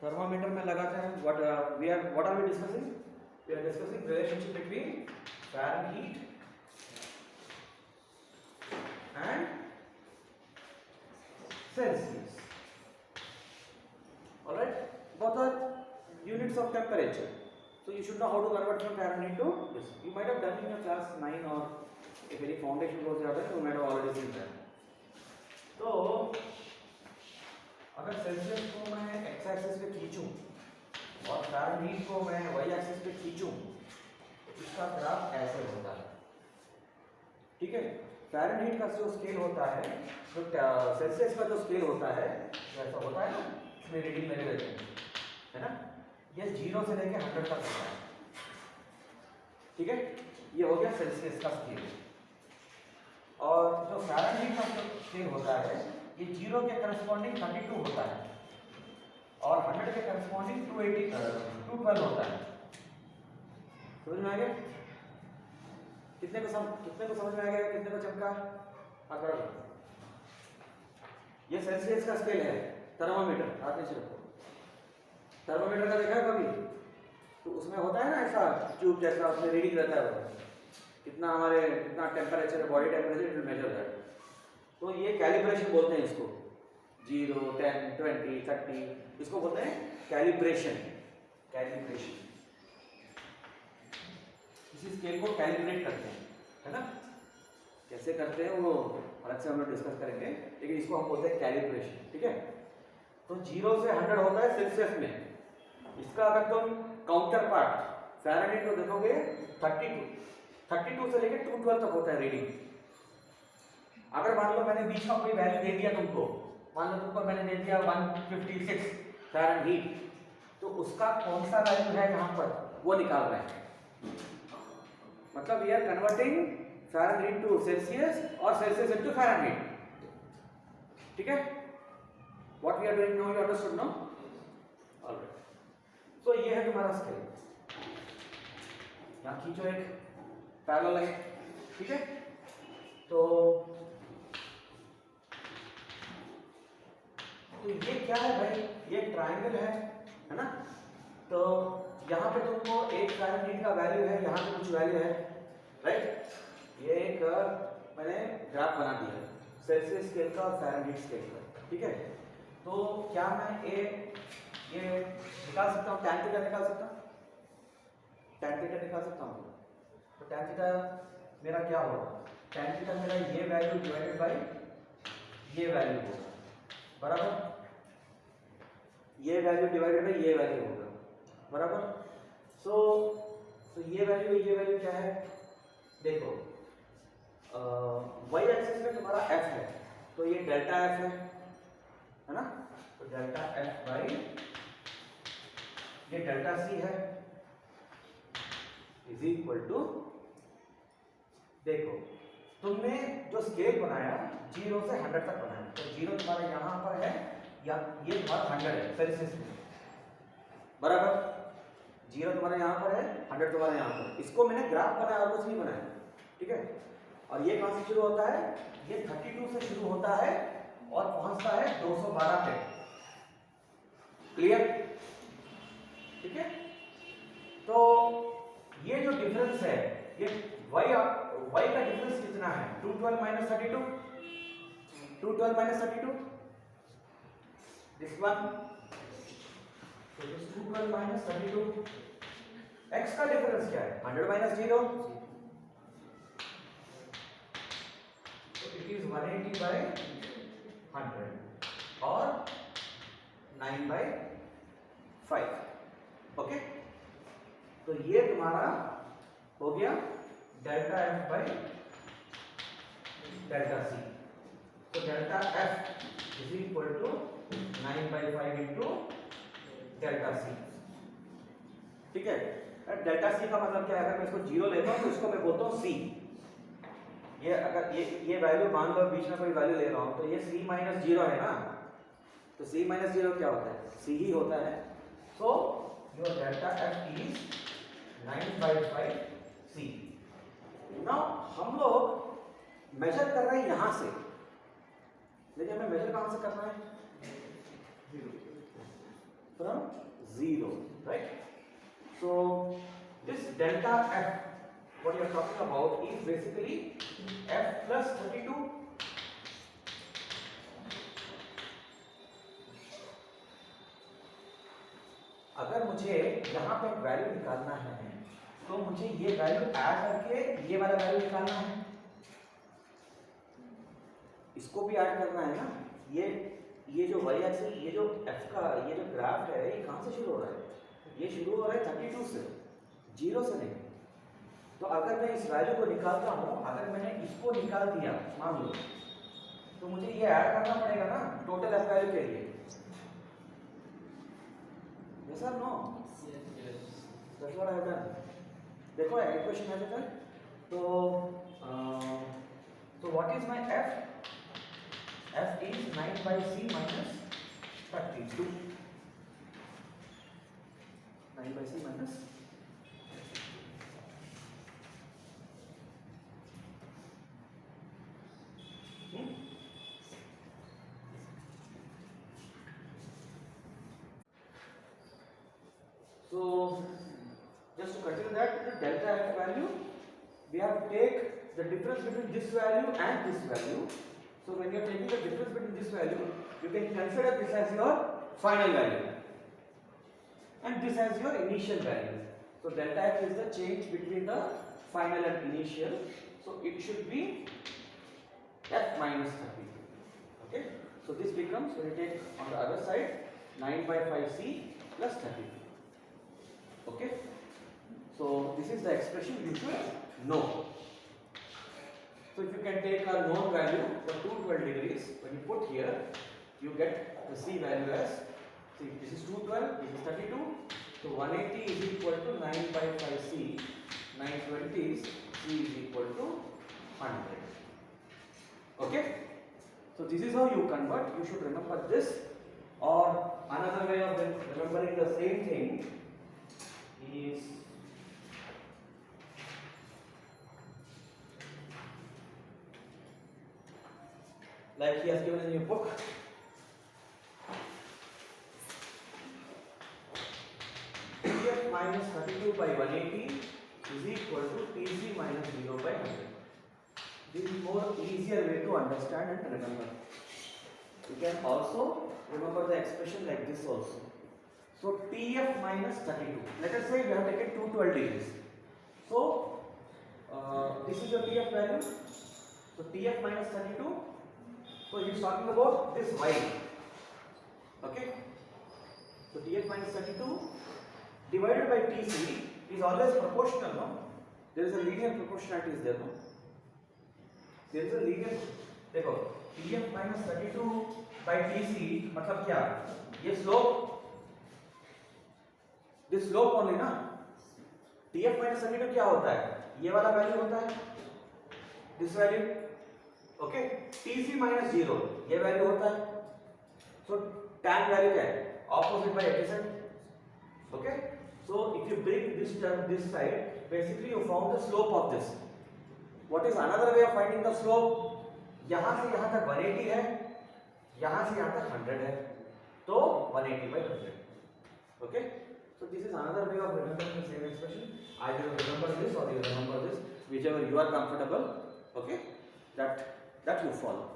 Thermometer में लगाते हैं what are we discussing? We are discussing relationship between Fahrenheit and Celsius. All right, both are units of temperature. So you should know how to convert from Fahrenheit to this. You might have done in your class 9 or if any foundation course you have done, you might have already seen that. तो अगर Celsius को मैं x axis पे खींचूं और Fahrenheit को मैं y axis पे खींचूं तो इसका ग्राफ ऐसे होता है, ठीक है। फ़ारेनहीट का जो स्केल होता है, तो सेल्सियस का जो स्केल होता है ऐसा होता है ना, इसमें रीडिंग लगे रहते हैं, है ना। ये 0 से लेके 100 तक होता है, ठीक है। ये हो गया सेल्सियस का स्केल। और जो फ़ारेनहीट का जो स्केल होता है ये 0 के करस्पॉन्डिंग 32 होता है और 100 के करस्पॉन्डिंग 212 होता है। समझ में आ गया? कितने को समझ में आ गया? कितने को चमका? अगर ये सेल्सियस का स्केल है, थर्मामीटर हाथ नीचे रखो। थर्मामीटर का देखा है कभी? तो उसमें होता है ना ऐसा ट्यूब जैसा, उसमें रीडिंग रहता है, कितना टेम्परेचर है, body temperature, it will measure that. तो ये कैलिब्रेशन बोलते हैं इसको, 0, 10, 20, 30, इसको बोलते हैं कैलिब्रेशन। इसी स्केल को कैलिब्रेट करते हैं, है ना। कैसे करते हैं वो अलग से हम लोग डिस्कस करेंगे, लेकिन इसको हम बोलते हैं कैलिब्रेशन, ठीक है। तो 0 से 100 होता है सेल्सियस में। इसका अगर तुम काउंटर पार्ट फ़ारेनहीट को देखोगे 32 से लेकर 212 तक होता है रीडिंग। अगर मान लो मैंने बीच का कोई वैल्यू दे दिया तुमको, मान लो तुमको मैंने दे दिया 156 फ़ारेनहीट, तो उसका कौन सा वैल्यू है यहाँ पर वो निकाल रहे हैं। मतलब we are converting Fahrenheit to Celsius और सेल्सियस इनटू फ़ारेनहीट, ठीक है। What we are doing now, you understood no? Alright, so ये है तुम्हारा स्केल। यहाँ खींचो एक पैरेलल लाइन, ठीक है। तो ये क्या है भाई? ये ट्रायंगल है ना। तो यहाँ पे तुमको एक फ़ारेनहीट का वैल्यू है, यहाँ पे कुछ वैल्यू है, राइट। ये एक मैंने ग्राफ बना दिया सेल्सियस स्केल का और फ़ारेनहीट स्केल का, ठीक है। तो क्या मैं ये निकाल सकता हूँ, टैन थीटा निकाल सकता हूँ? टैन थीटा निकाल सकता हूँ। तो टैन थीटा मेरा क्या होगा? टैन थीटा मेरा ये वैल्यू डिवाइडेड बाई ये वैल्यू होगा, बराबर। ये वैल्यू डिवाइडेड बाई ये वैल्यू होगा, बराबर। सो ये वैल्यू क्या है? देखो y एक्सिस में तुम्हारा f है, तो ये डेल्टा f है ना। तो डेल्टा f बाई ये डेल्टा c है इज इक्वल टू, देखो तुमने जो स्केल बनाया 0 से 100 तक बनाया, तो 0 तुम्हारा यहाँ पर है या ये तुम्हारा 100 है सेल्सियस में, बराबर। 0 तुम्हारा यहाँ पर है, 100 तुम्हारा यहाँ पर। इसको मैंने ग्राफ बनाया और कुछ नहीं बनाया, ठीक है। और ये कहाँ से शुरू होता है? ये 32 से शुरू होता है और पहुंचता है 212 पे, क्लियर, ठीक है। तो ये जो डिफरेंस है, ये y का डिफरेंस कितना है? 212 minus 32, 212 minus 32, this one, so this 212 minus 32, x का डिफरेंस क्या है? 100 minus 0, so it is 180 by 100 और 9 by 5, ओके। तो ये तुम्हारा हो गया delta f by delta c। तो delta f is equal to 9 by 5 into delta C, ठीक है। डेल्टा सी का मतलब क्या है? अगर मैं इसको 0 लेता हूँ तो इसको मैं बोलता हूँ c। ये अगर ये वैल्यू मान लो बीच में कोई वैल्यू ले रहा हूँ, तो ये c माइनस 0 है ना। तो c माइनस 0 क्या होता है? c ही होता है। So your delta f is 9 by 5 c। Now हम लोग मेजर कर रहे हैं यहां से, लेकिन हमें मेजर कहां से करना है? from 0, right? So this delta f, what you are talking about is basically f plus 32. अगर मुझे यहाँ पे वैल्यू निकालना है तो मुझे ये वैल्यू ऐड करके ये वाला वैल्यू निकालना है, इसको भी ऐड करना है ना। ये जो y एक्सिस, ये जो f का ये जो ग्राफ है, ये कहाँ से शुरू हो रहा है? ये शुरू हो रहा है 32 से, 0 से नहीं। तो अगर मैं इस वैल्यू को निकालता हूँ, अगर मैंने इसको निकाल दिया मान लो, तो मुझे ये ऐड करना पड़ेगा ना टोटल f वैल्यू के लिए। Yes or no? Yes. That's what I have done. देखो इक्वेशन है बेटा, तो what is my f? f is 9 by c minus 32. 9 by c minus So just to continue that, the delta f value, we have to take the difference between this value and this value. So when you are taking the difference between this value, you can consider this as your final value and this as your initial value. So delta f is the change between the final and initial. So it should be f minus 32. Okay. So this becomes, when you take on the other side, 9 by 5c plus 32. Okay. So this is the expression you should know. So if you can take a known value for 212 degrees, when you put here, you get the c value as, see, this is 212, this is 32. So 180 is equal to 9 by 5c. 920 is c is equal to 100. Okay. So this is how you convert. You should remember this. Or another way of remembering the same thing is like he has given in your book. Tf minus 32 by 180 is equal to Tc minus 0 by 100. This is more easier way to understand and remember. You can also remember the expression like this also. So Tf minus 32. Let us say we have taken 212 degrees. So this is your Tf value. So Tf minus 32. So he is talking about this y. Okay. So Tf minus 32 divided by Tc is always proportional, no? There is a linear proportionality is there, no? There is a linear. देखो Tf minus 32 by Tc मतलब क्या? ये slope, this slope only ना? Tf minus 32 क्या होता है? ये वाला वैल्यू होता है, this value. Okay, Tc minus 0 ये वैल्यू होता है. So tan वैल्यू क्या है? Opposite by adjacent. Okay, so if you bring this term this side, basically you found the slope of this. What is another way of finding the slope? यहाँ से यहाँ तक 180 है, यहाँ से यहाँ तक 100 है, तो 180 by 100. Okay, so this is another way of remembering the same expression. Either you remember this or you remember this, whichever you are comfortable. Okay, that you follow.